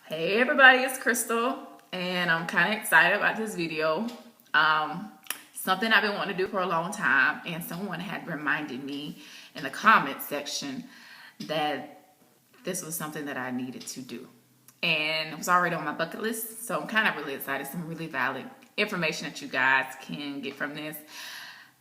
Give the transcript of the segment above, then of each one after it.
Hey everybody, it's Crystal, and I'm kind of excited about this video. Something I've been wanting to do for a long time, and someone had reminded me in the comment section that this was something that I needed to do. And it was already on my bucket list, so I'm kind of really excited. Some really valid information that you guys can get from this.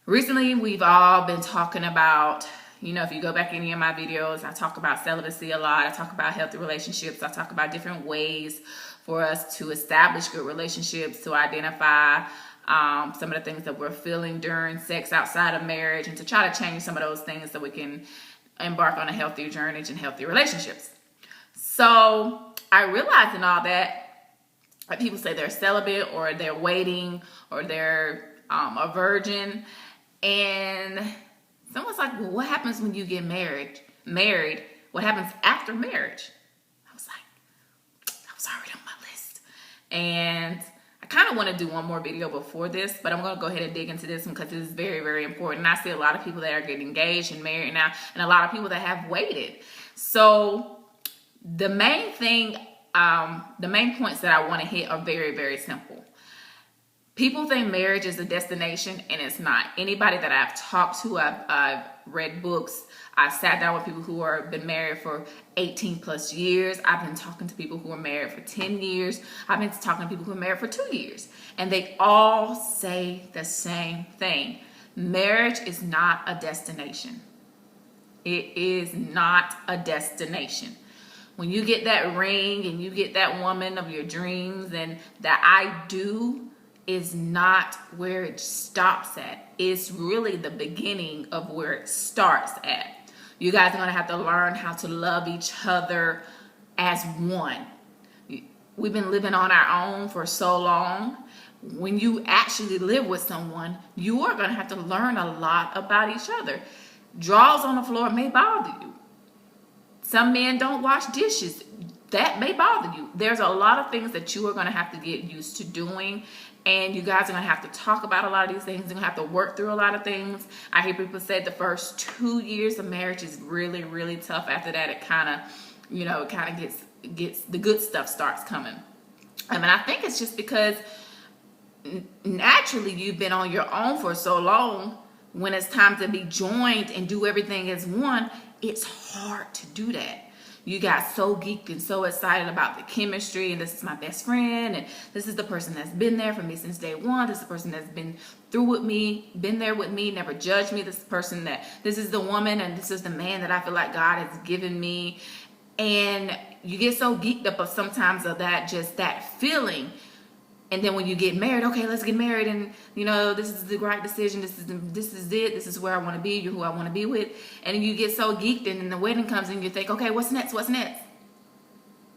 Recently, we've all been talking about, if you go back any of my videos, I talk about celibacy a lot. I talk about healthy relationships. I talk about different ways for us to establish good relationships, to identify some of the things that we're feeling during sex outside of marriage, and to try to change some of those things so we can embark on a healthier journey and healthy relationships. So I realized in all that, like people say they're celibate or they're waiting or they're a virgin. And someone's like, well, what happens when you get married? What happens after marriage? I was like, that was already on my list. And I kind of want to do one more video before this, but I'm going to go ahead and dig into this one because it is very, very important. I see a lot of people that are getting engaged and married now, and a lot of people that have waited. So the main thing, the main points that I want to hit are very, very simple. People think marriage is a destination, and it's not. Anybody that I've talked to, I've read books, I've sat down with people who have been married for 18 plus years. I've been talking to people who are married for 10 years. I've been talking to people who are married for 2 years. And they all say the same thing. Marriage is not a destination. It is not a destination. When you get that ring and you get that woman of your dreams, and that I do is not where it stops at. It's really the beginning of where it starts at. You guys are going to have to learn how to love each other as one. We've been living on our own for so long. When you actually live with someone, you are going to have to learn a lot about each other. Drawers on the floor may bother you. Some men don't wash dishes. That may bother you. There's a lot of things that you are going to have to get used to doing. And you guys are going to have to talk about a lot of these things. You're going to have to work through a lot of things. I hear people say the first 2 years of marriage is really, really tough. After that, it kind of, gets the good stuff starts coming. I mean, I think it's just because naturally you've been on your own for so long. When it's time to be joined and do everything as one, it's hard to do that. You got so geeked and so excited about the chemistry, and this is my best friend, and this is the person that's been there for me since day one. This is the person that's been through with me, been there with me, never judged me. This is the woman, and this is the man that I feel like God has given me. And you get so geeked up of sometimes of that, just that feeling. And then when you get married, okay, let's get married, and this is the right decision. This is it. This is where I want to be. You're who I want to be with. And you get so geeked, and then the wedding comes, and you think, okay, what's next? What's next?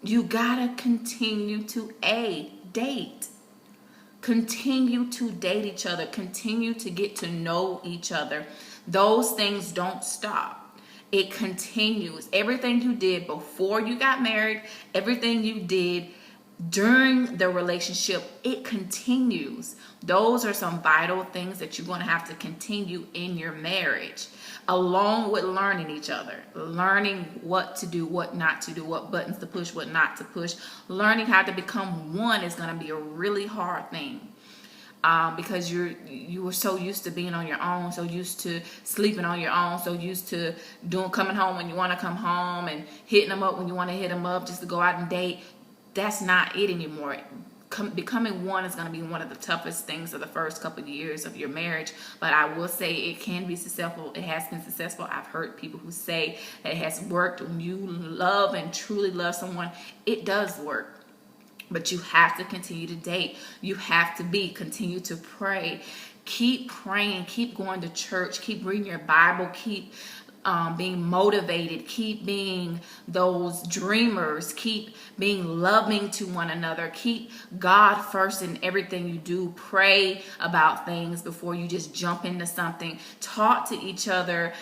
You gotta continue to date. Continue to date each other. Continue to get to know each other. Those things don't stop. It continues. Everything you did before you got married, everything you did during the relationship, it continues. Those are some vital things that you're going to have to continue in your marriage, along with learning each other, learning what to do, what not to do, what buttons to push, what not to push. Learning how to become one is going to be a really hard thing. Because you were so used to being on your own, so used to sleeping on your own, so used to coming home when you want to come home and hitting them up when you want to hit them up just to go out and date. That's not it anymore. Becoming one is going to be one of the toughest things of the first couple of years of your marriage. But I will say it can be successful. It has been successful. I've heard people who say that it has worked. When you love and truly love someone, it does work. But you have to continue to date. You have to continue to pray. Keep praying. Keep going to church. Keep reading your Bible. Keep being motivated. Keep being those dreamers. Keep being loving to one another. Keep God first in everything you do. Pray about things before you just jump into something. Talk to each other.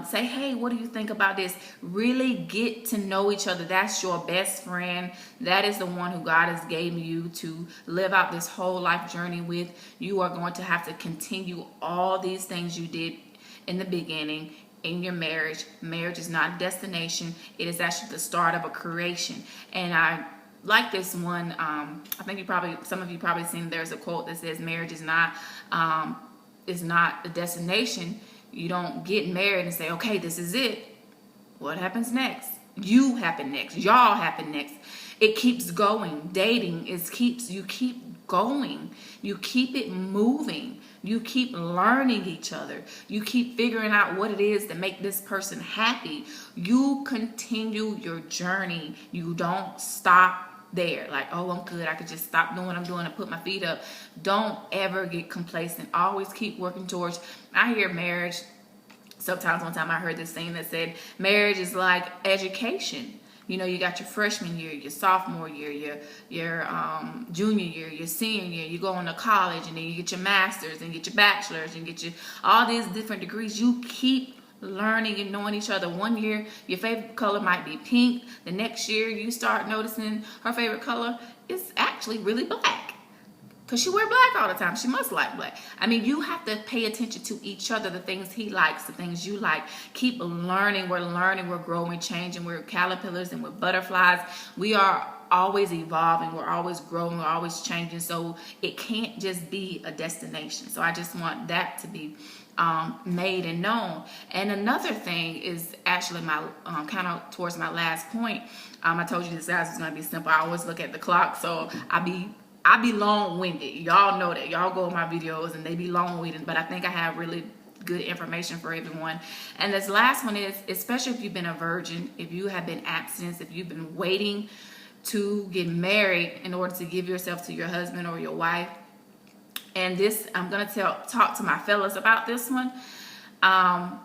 Say, hey, what do you think about this? Really get to know each other. That's your best friend. That is the one who God has given you to live out this whole life journey with. You are going to have to continue all these things you did in the beginning in your marriage. Marriage is not a destination. It is actually the start of a creation. And I like this one. I think some of you probably seen, there's a quote that says marriage is not a destination. You don't get married and say, okay, this is it. What happens next? You happen next. Y'all happen next. It keeps going. Dating you keep going. You keep it moving. You keep learning each other. You keep figuring out what it is to make this person happy. You continue your journey. You don't stop there. Like, oh, I'm good. I could just stop doing what I'm doing and put my feet up. Don't ever get complacent. Always keep working towards. I hear marriage. Sometimes one time I heard this thing that said marriage is like education. You know, you got your freshman year, your sophomore year, your junior year, your senior year. You go on to college, and then you get your master's and get your bachelor's and get all these different degrees. You keep learning and knowing each other. One year, your favorite color might be pink. The next year, you start noticing her favorite color is actually really black. Because she wear black all the time. She must like black. I mean, you have to pay attention to each other, the things he likes, the things you like. Keep learning. We're growing, changing. We're caterpillars and we're butterflies. We are always evolving. We're always growing. We're always changing. So it can't just be a destination. So I just want that to be made and known. And another thing is actually my kind of towards my last point. I told you this guys is going to be simple. I always look at the clock. So I be long-winded. Y'all know that. Y'all go on my videos and they be long-winded, but I think I have really good information for everyone. And this last one is, especially if you've been a virgin, if you have been abstinent, if you've been waiting to get married in order to give yourself to your husband or your wife. And this, I'm going to talk to my fellas about this one. Now,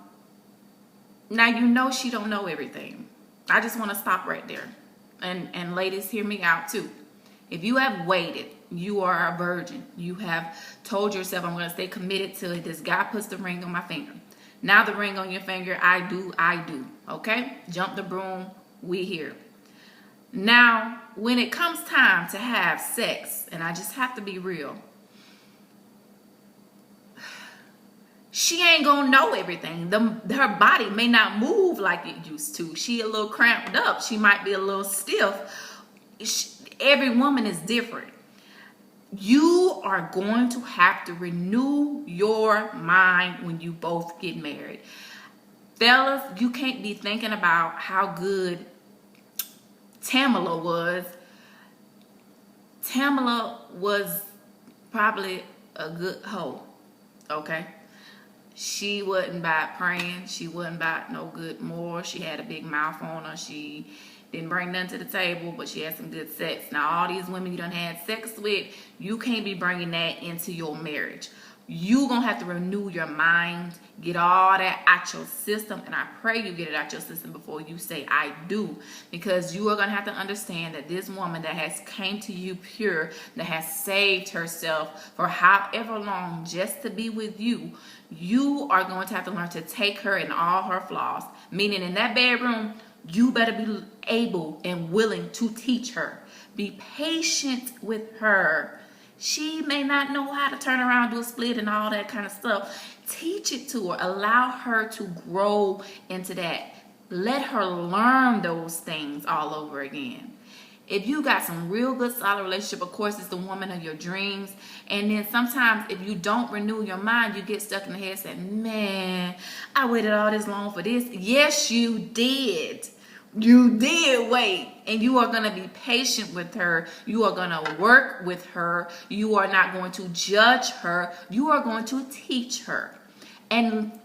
you know she don't know everything. I just want to stop right there. And ladies, hear me out too. If you have waited, you are a virgin. You have told yourself, I'm going to stay committed till this guy puts the ring on my finger. Now the ring on your finger, I do. Okay? Jump the broom, we here. Now, when it comes time to have sex, and I just have to be real, she ain't going to know everything. Her body may not move like it used to. She a little cramped up. She might be a little stiff. Every woman is different. You are going to have to renew your mind when you both get married. Fellas, you can't be thinking about how good Tamala was. Tamala was probably a good hoe, okay? She wasn't about praying. She wasn't about no good more. She had a big mouth on her. She didn't bring nothing to the table, but she had some good sex. Now, all these women you done had sex with, you can't be bringing that into your marriage. You gonna have to renew your mind, get all that out your system, and I pray you get it out your system before you say I do, because you are gonna have to understand that this woman that has came to you pure, that has saved herself for however long just to be with you, you are going to have to learn to take her in all her flaws. Meaning in that bedroom, you better be able and willing to teach her. Be patient with her. She may not know how to turn around, do a split and all that kind of stuff. Teach it to her. Allow her to grow into that. Let her learn those things all over again. If you got some real good solid relationship, of course, it's the woman of your dreams. And then sometimes if you don't renew your mind, you get stuck in the head saying, man, I waited all this long for this. Yes, you did. You did wait. And you are going to be patient with her. You are going to work with her. You are not going to judge her. You are going to teach her. And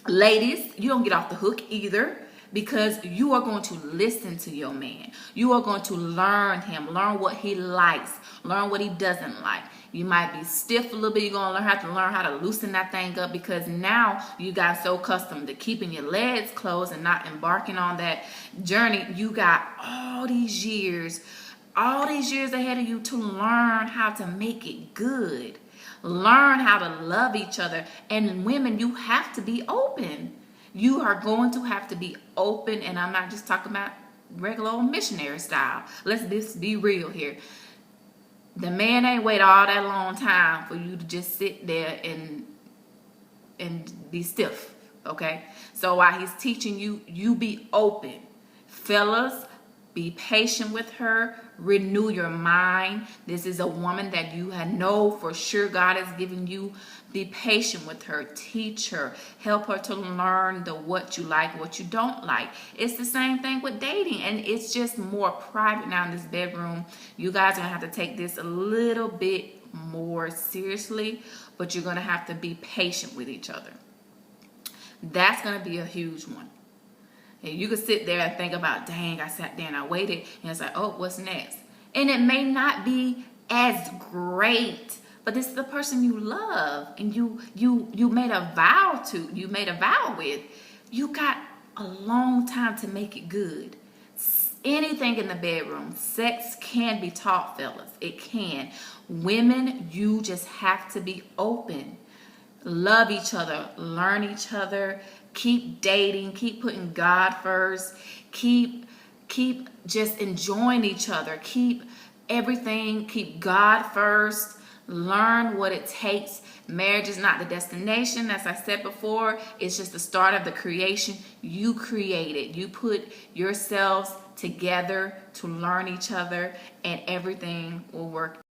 ladies, you don't get off the hook either, because you are going to listen to your man. You are going to learn him, learn what he likes, learn what he doesn't like. You might be stiff a little bit. You're going to learn how to loosen that thing up, because now you got so accustomed to keeping your legs closed and not embarking on that journey. You got all these years ahead of you to learn how to make it good. Learn how to love each other. And women, you have to be open. You are going to have to be open, and I'm not just talking about regular old missionary style. Let's just be real here. The man ain't wait all that long time for you to just sit there and be stiff, okay? So while he's teaching you, you be open. Fellas, Be patient with her. Renew your mind. This is a woman that you know for sure God has given you. Be patient with her. Teach her. Help her to learn what you like, what you don't like. It's the same thing with dating, and it's just more private now in this bedroom. You guys are going to have to take this a little bit more seriously, but you're going to have to be patient with each other. That's going to be a huge one. And you could sit there and think about, dang, I sat there and I waited, and it's like, oh, what's next? And it may not be as great, but this is the person you love and you made a vow to, you made a vow with. You got a long time to make it good. Anything in the bedroom, sex can be taught, fellas. It can. Women, you just have to be open. Love each other, learn each other, keep dating, keep putting God first, keep just enjoying each other, keep everything, keep God first, learn what it takes. Marriage is not the destination, as I said before. It's just the start of the creation. You create it. You put yourselves together to learn each other, and everything will work